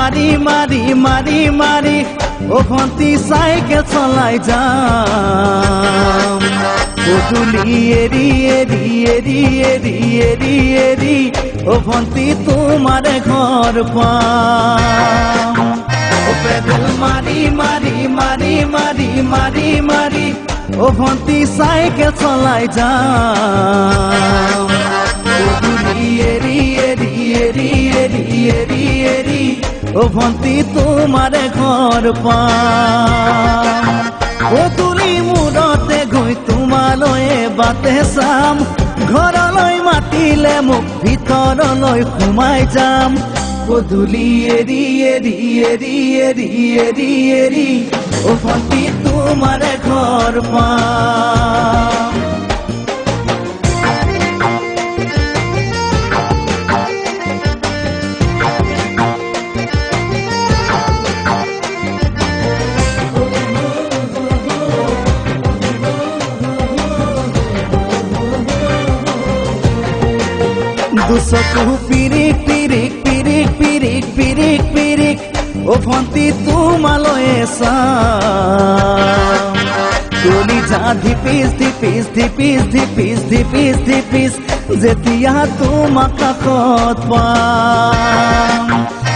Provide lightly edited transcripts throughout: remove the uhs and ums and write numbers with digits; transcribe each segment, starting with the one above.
মারি মারি মারি মারি ও ভন্তি সাইকেল চলাই যাম পদূলি এরি এরি এরি এরি এরি এরি ও ভন্তি তোমার ঘর পাম ও পেডেল মারি মারি মারি মারি মারি মারি ও ভন্তি সাইকেল চলাই যাম পদূলি এরি এরি এরি এরি এরি এরি ও ভন্তি তোমার ঘর পাম পদূলি মূৰতে গৈ তোমালৈয়ে বাটে চাম ঘৰলৈ মাতিলে মোক ভিতৰলৈ সোমাই যাম পদূলি এৰি এৰি এৰি এৰি এৰি এৰি ও ভন্তি তোমাৰ ঘৰ পাম দুচকু পিৰিক পিৰিক পিৰিক পিৰিক পিৰিক পিৰিক ও ভন্তি তোমালৈয়ে চাম কলিজা ধিপিস ধিপিস ধিপিস ধিপিস ধিপিস ধিপিস যেতিয়া তোমাক কাষত পাম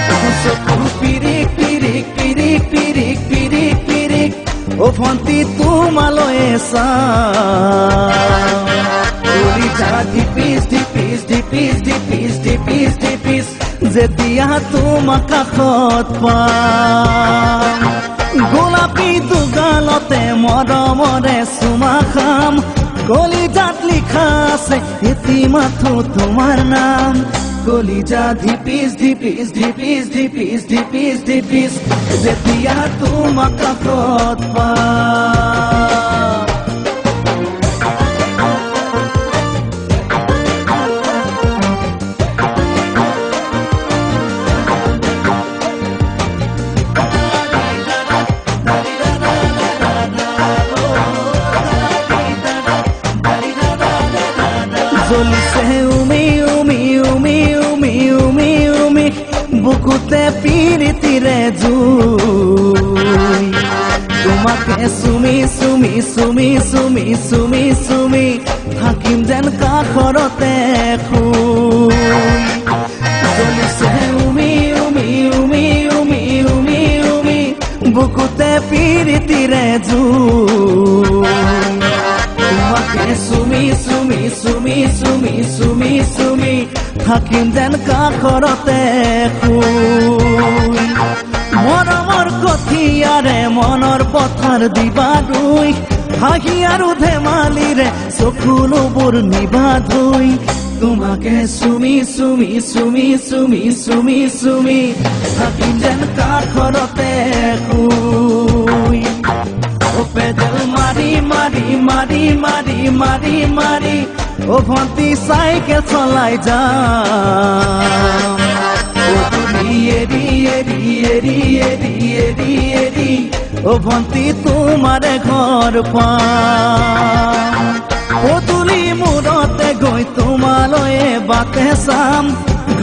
দুচকু পিৰিক পিৰিক পিৰিক পিৰিক পিৰিক পিৰিক ও ভন্তি তোমালৈয়ে চাম কলিজা ধিপিস ধিপিস ধিপিস ধিপিস ধিপিস ধিপিস যেতিয়া তোমাক কাষত পাম গোলাপী দুগালতে মৰমৰে চুমা খাম কলিজাত লিখা আছে এটি মাথো তোমাৰ নাম কলিজা ধিপিস ধিপিস ধিপিস ধিপিস ধিপিস ধিপিস যেতিয়া তোমাক কাষত পাম জ্বলিছে উমি উমি উমি উমি উমি উমি বুকুতে পিৰিতিৰে জুই তোমাকে চুমি চুমি চুমি চুমি চুমি চুমি থাকিম যেন কাষৰতে শুই জ্বলিছে উমি উমি উমি উমি উমি উমি বুকুতে পিৰিতিৰে জুই তোমাকে চুমি চুমি চুমি চুমি চুমি চুমি থাকিম যেন কাষৰতে শুই মৰমৰ কঠিয়াৰে মনৰ পথাৰ দিবা ৰুই হাঁহি আৰু ধেমালিৰে চকুলোবোৰ নিবা ধুই তোমাকে চুমি চুমি চুমি চুমি চুমি চুমি থাকিম যেন কাষৰতে শুই ও পেডেল মারি মারি মারি মারি মারি মারি ও ভন্তি সাইকেল চলাই যাম পদূলি এরি এরি এরি এরি এরি এরি ও ভন্তি তোমাৰ ঘৰ পাম পদূলি মূৰতে গৈ তোমালৈয়ে বাটে চাম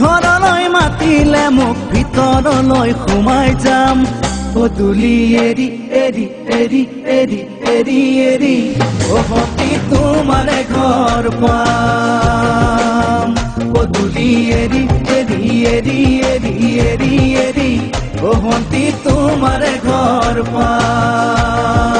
ঘৰলৈ মাতিলে মোক ভিতৰলৈ সোমাই যাম পদূলি এৰি এৰি এৰি এৰি এৰি এৰি ও ভন্তি তোমাৰ ঘৰ পাম পদূলি এৰি এৰি এৰি এৰি এৰি এৰি ও ভন্তি তোমাৰ ঘৰ পাম